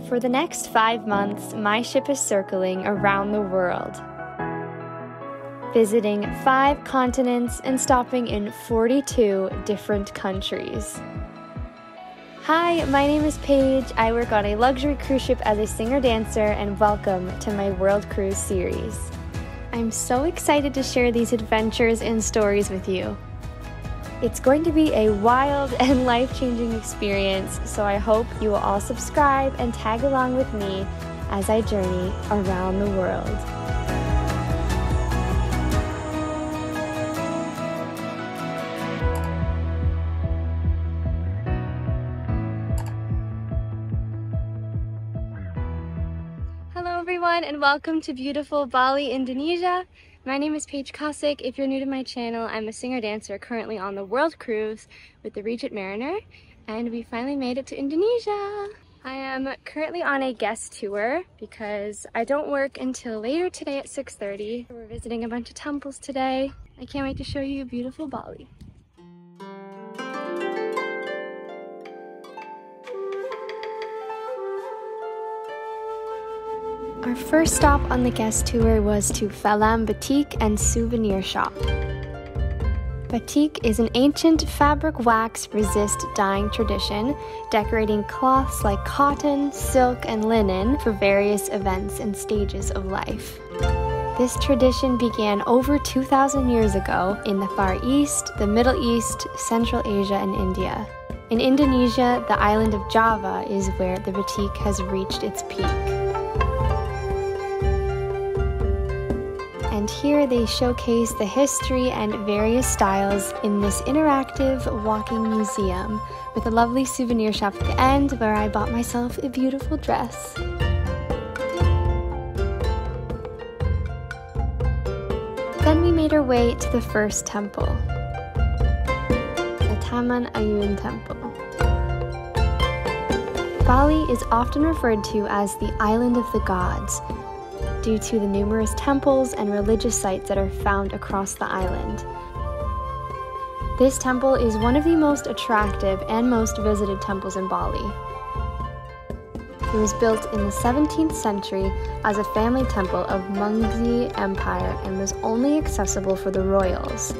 For the next 5 months, my ship is circling around the world, visiting 5 continents and stopping in 42 different countries. Hi, my name is Paige. I work on a luxury cruise ship as a singer-dancer, and welcome to my World Cruise series. I'm so excited to share these adventures and stories with you. It's going to be a wild and life-changing experience, so I hope you will all subscribe and tag along with me as I journey around the world. Hello everyone, and welcome to beautiful Bali, Indonesia. My name is Paige Kosik. If you're new to my channel, I'm a singer-dancer currently on the World Cruise with the Regent Mariner, and we finally made it to Indonesia. I am currently on a guest tour because I don't work until later today at 6:30. We're visiting a bunch of temples today. I can't wait to show you beautiful Bali. Our first stop on the guest tour was to Falam Batik and Souvenir Shop. Batik is an ancient fabric wax resist dyeing tradition, decorating cloths like cotton, silk, and linen for various events and stages of life. This tradition began over 2,000 years ago in the Far East, the Middle East, Central Asia, and India. In Indonesia, the island of Java is where the batik has reached its peak. And here they showcase the history and various styles in this interactive walking museum with a lovely souvenir shop at the end where I bought myself a beautiful dress. Then we made our way to the first temple, the Taman Ayun temple. Bali is often referred to as the Island of the Gods, due to the numerous temples and religious sites that are found across the island. This temple is one of the most attractive and most visited temples in Bali. It was built in the 17th century as a family temple of Mengzi Empire and was only accessible for the royals.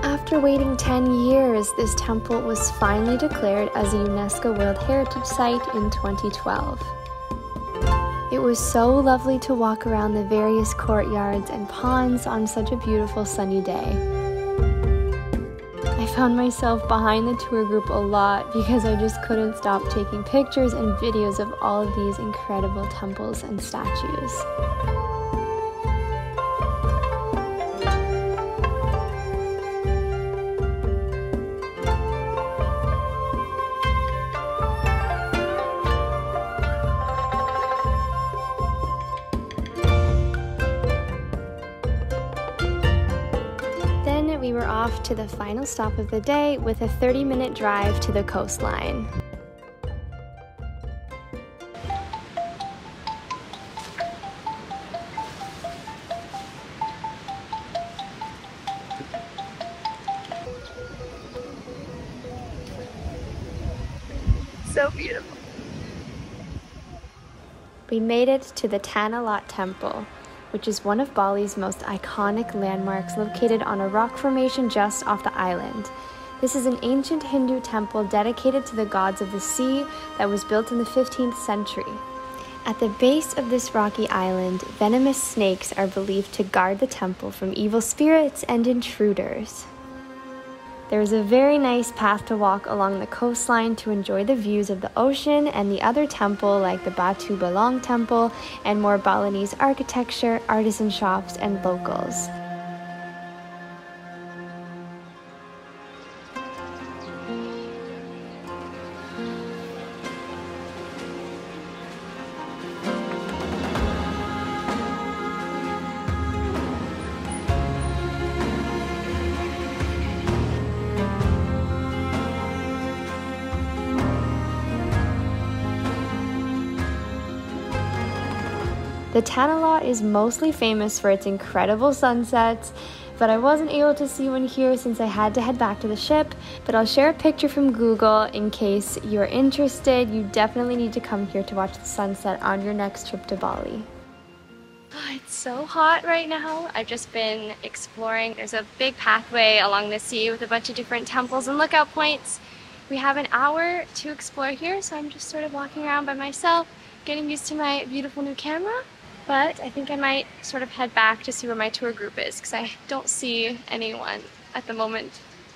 After waiting 10 years, this temple was finally declared as a UNESCO World Heritage Site in 2012. It was so lovely to walk around the various courtyards and ponds on such a beautiful sunny day. I found myself behind the tour group a lot because I just couldn't stop taking pictures and videos of all of these incredible temples and statues. We were off to the final stop of the day with a 30-minute drive to the coastline. So beautiful. We made it to the Tanah Lot Temple, which is one of Bali's most iconic landmarks located on a rock formation just off the island. This is an ancient Hindu temple dedicated to the gods of the sea that was built in the 15th century. At the base of this rocky island, venomous snakes are believed to guard the temple from evil spirits and intruders. There is a very nice path to walk along the coastline to enjoy the views of the ocean and the other temple like the Batu Balong Temple and more Balinese architecture, artisan shops, and locals. The Tanah Lot is mostly famous for its incredible sunsets, but I wasn't able to see one here since I had to head back to the ship, but I'll share a picture from Google in case you're interested. You definitely need to come here to watch the sunset on your next trip to Bali. Oh, it's so hot right now. I've just been exploring. There's a big pathway along the sea with a bunch of different temples and lookout points. We have an hour to explore here, so I'm just sort of walking around by myself, getting used to my beautiful new camera. But I think I might sort of head back to see where my tour group is, because I don't see anyone at the moment,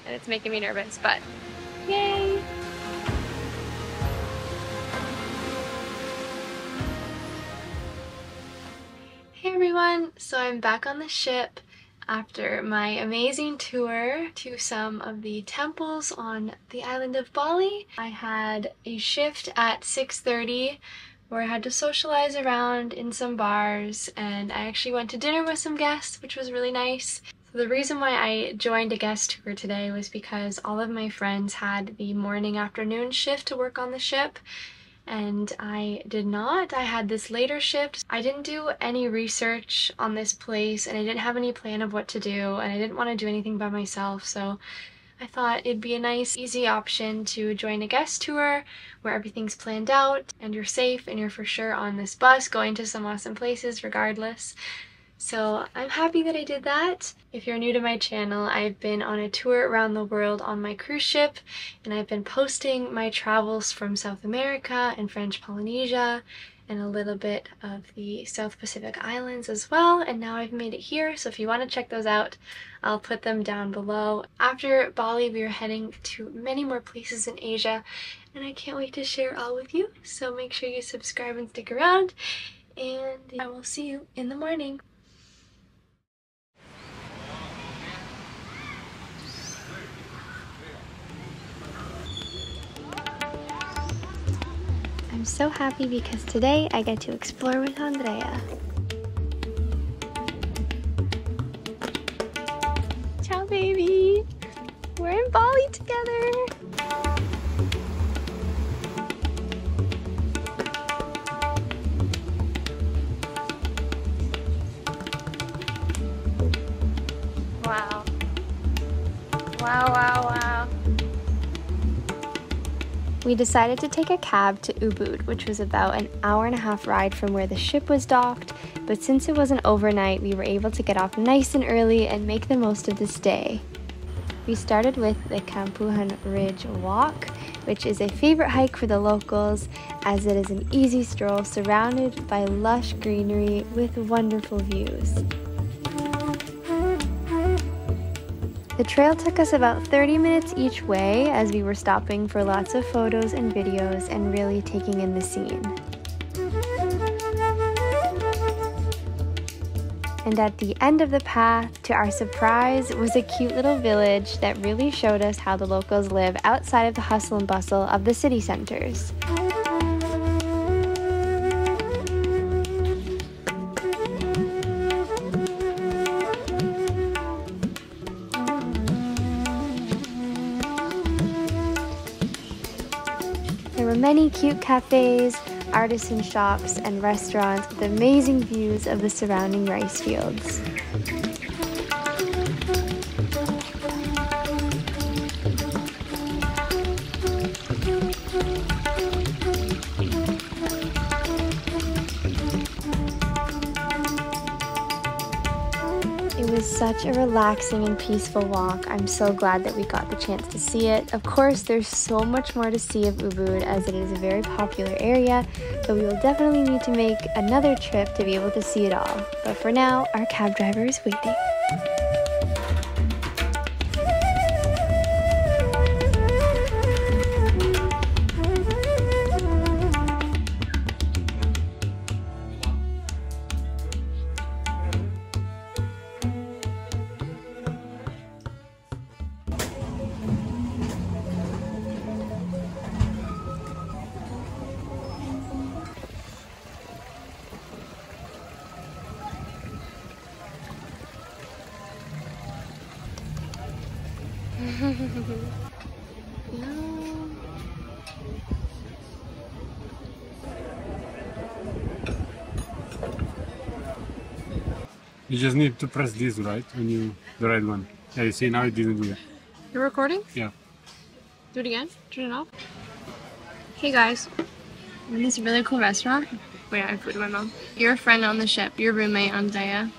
and it's making me nervous, but yay! Hey everyone! So I'm back on the ship after my amazing tour to some of the temples on the island of Bali. I had a shift at 6:30 where I had to socialize around in some bars, and I actually went to dinner with some guests, which was really nice. So the reason why I joined a guest tour today was because all of my friends had the morning-afternoon shift to work on the ship, and I did not. I had this later shift. I didn't do any research on this place, and I didn't have any plan of what to do, and I didn't want to do anything by myself, so I thought it'd be a nice, easy option to join a guest tour where everything's planned out and you're safe and you're for sure on this bus going to some awesome places regardless. So I'm happy that I did that. If you're new to my channel, I've been on a tour around the world on my cruise ship, and I've been posting my travels from South America and French Polynesia and a little bit of the South Pacific Islands as well, and now I've made it here, so if you want to check those out, I'll put them down below. After Bali, we are heading to many more places in Asia, and I can't wait to share all with you, so make sure you subscribe and stick around, and I will see you in the morning. I'm so happy because today I get to explore with Andrea. Ciao baby! We're in Bali together! Wow. Wow, wow, wow. We decided to take a cab to Ubud, which was about an hour-and-a-half ride from where the ship was docked, but since it wasn't overnight, we were able to get off nice and early and make the most of this day. We started with the Campuhan Ridge Walk, which is a favorite hike for the locals, as it is an easy stroll surrounded by lush greenery with wonderful views. The trail took us about 30 minutes each way as we were stopping for lots of photos and videos and really taking in the scene. And at the end of the path, to our surprise, was a cute little village that really showed us how the locals live outside of the hustle and bustle of the city centers. There were many cute cafes, artisan shops, and restaurants with amazing views of the surrounding rice fields. It was such a relaxing and peaceful walk. I'm so glad that we got the chance to see it. Of course, there's so much more to see of Ubud as it is a very popular area, but we will definitely need to make another trip to be able to see it all. But for now, our cab driver is waiting. You just need to press this, right? The right one. Yeah, you see now it didn't do that. You're recording? Yeah. Do it again. Turn it off. Hey guys, we're in this really cool restaurant. Wait, I food my mom. You're a friend on the ship. Your roommate on Daya.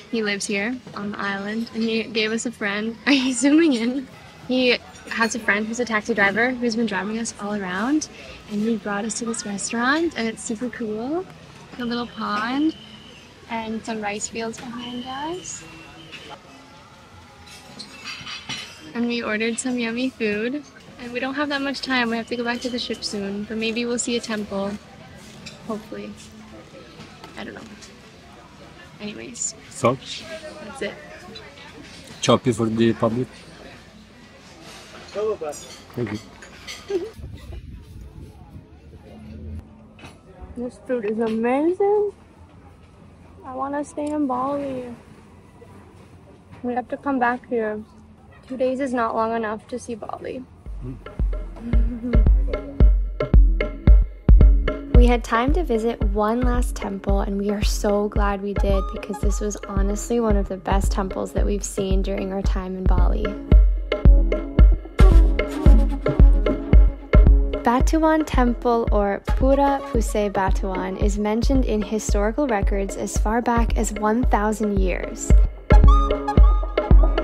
He lives here on the island, and he gave us a friend. Are you zooming in? He has a friend who's a taxi driver who's been driving us all around, and he brought us to this restaurant, and it's super cool. A little pond and some rice fields behind us. And we ordered some yummy food, and we don't have that much time. We have to go back to the ship soon, but maybe we'll see a temple. Hopefully. I don't know. Anyways. So? That's it. Choppy for the public. Thank you. This food is amazing. I want to stay in Bali. We have to come back here. 2 days is not long enough to see Bali. We had time to visit one last temple, and we are so glad we did because this was honestly one of the best temples that we've seen during our time in Bali. Batuan Temple, or Pura Puseh Batuan, is mentioned in historical records as far back as 1,000 years.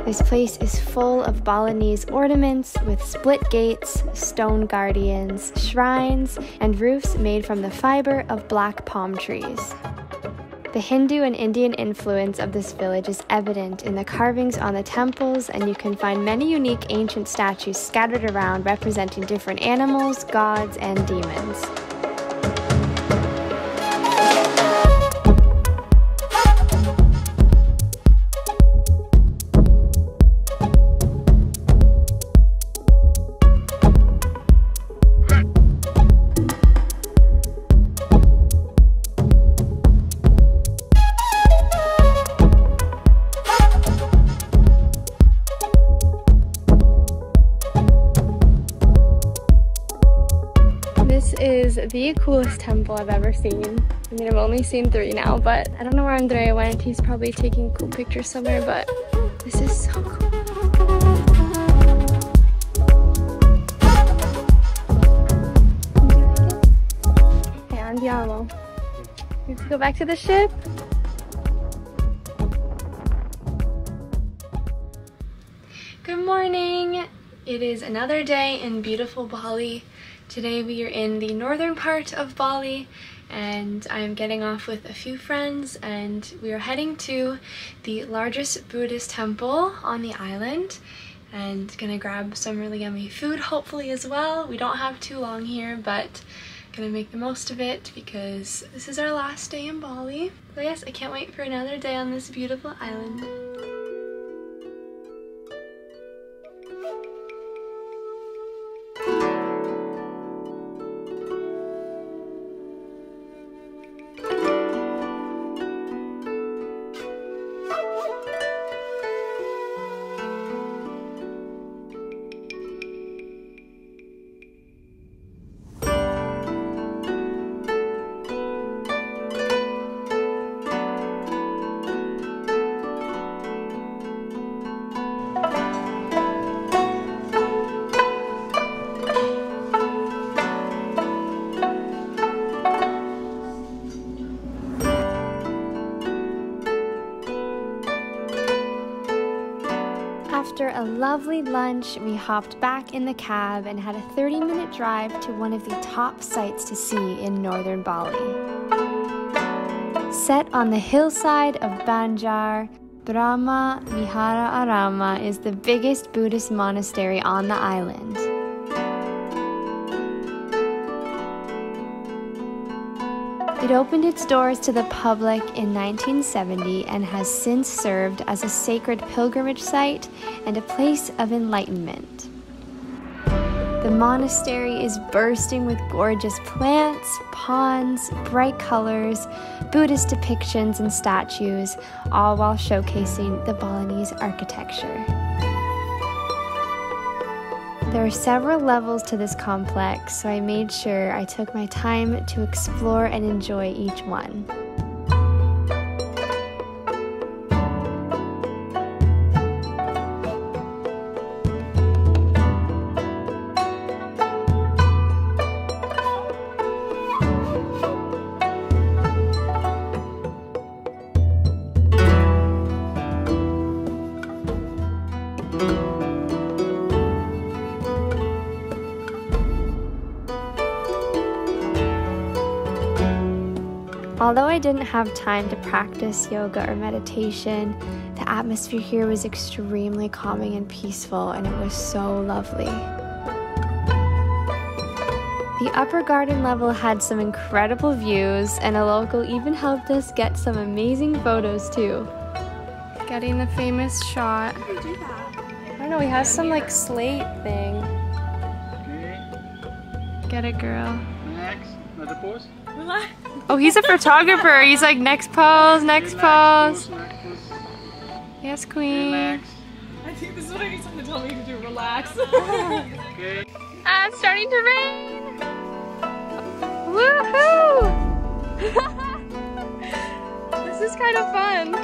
This place is full of Balinese ornaments with split gates, stone guardians, shrines, and roofs made from the fiber of black palm trees. The Hindu and Indian influence of this village is evident in the carvings on the temples, and you can find many unique ancient statues scattered around representing different animals, gods, and demons. Is the coolest temple I've ever seen. I mean, I've only seen 3 now, but I don't know where Andre went. He's probably taking cool pictures somewhere, but this is so cool. Hey, andiamo. We have to go back to the ship. Good morning. It is another day in beautiful Bali. Today we are in the northern part of Bali, and I'm getting off with a few friends, and we are heading to the largest Buddhist temple on the island, and gonna grab some really yummy food hopefully as well. We don't have too long here, but gonna make the most of it because this is our last day in Bali. So yes, I can't wait for another day on this beautiful island. After a lovely lunch, we hopped back in the cab and had a 30-minute drive to one of the top sights to see in northern Bali. Set on the hillside of Banjar, Brahma Vihara Arama is the biggest Buddhist monastery on the island. It opened its doors to the public in 1970 and has since served as a sacred pilgrimage site and a place of enlightenment. The monastery is bursting with gorgeous plants, ponds, bright colors, Buddhist depictions and statues, all while showcasing the Balinese architecture. There are several levels to this complex, so I made sure I took my time to explore and enjoy each one. Although I didn't have time to practice yoga or meditation, the atmosphere here was extremely calming and peaceful, and it was so lovely. The upper garden level had some incredible views, and a local even helped us get some amazing photos too. Getting the famous shot. How do you do that? I don't know, he has some like slate thing. Get it, girl. Next, another pose. Relax. Oh, he's a photographer. He's like, next pose, next pose. Yes, queen. Relax. I think this is what I need someone to tell me to do. Relax. Okay. Ah, it's starting to rain. Woohoo! This is kind of fun.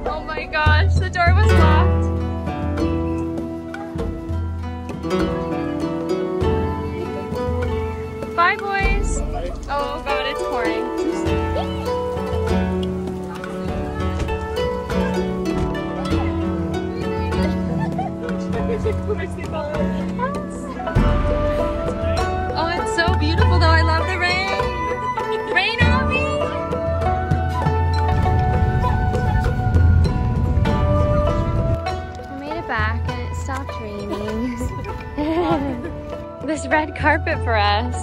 Oh my gosh, the door was locked. Bye, boys. Oh god, it's pouring. Oh, it's so beautiful though. I love the rain. Rain on me. I made it back and it stopped raining. This red carpet for us.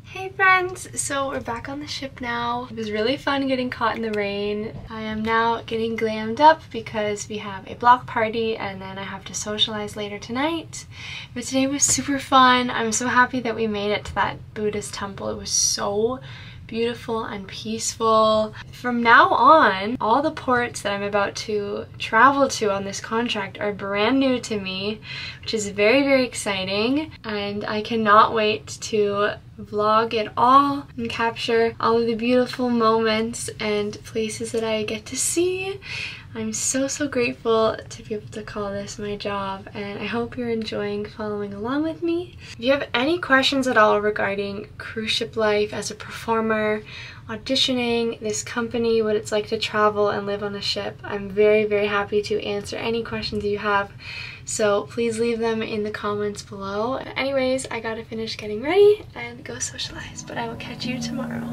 Hey friends, so we're back on the ship now. It was really fun getting caught in the rain. I am now getting glammed up because we have a block party and then I have to socialize later tonight. But today was super fun. I'm so happy that we made it to that Buddhist temple. It was so beautiful and peaceful. From now on, all the ports that I'm about to travel to on this contract are brand new to me, which is very, very exciting, and I cannot wait to vlog it all and capture all of the beautiful moments and places that I get to see. I'm so grateful to be able to call this my job, and I hope you're enjoying following along with me. If you have any questions at all regarding cruise ship life as a performer, auditioning, this company, what it's like to travel and live on a ship, I'm very, very happy to answer any questions you have. So please leave them in the comments below. Anyways, I gotta finish getting ready and go socialize, but I will catch you tomorrow.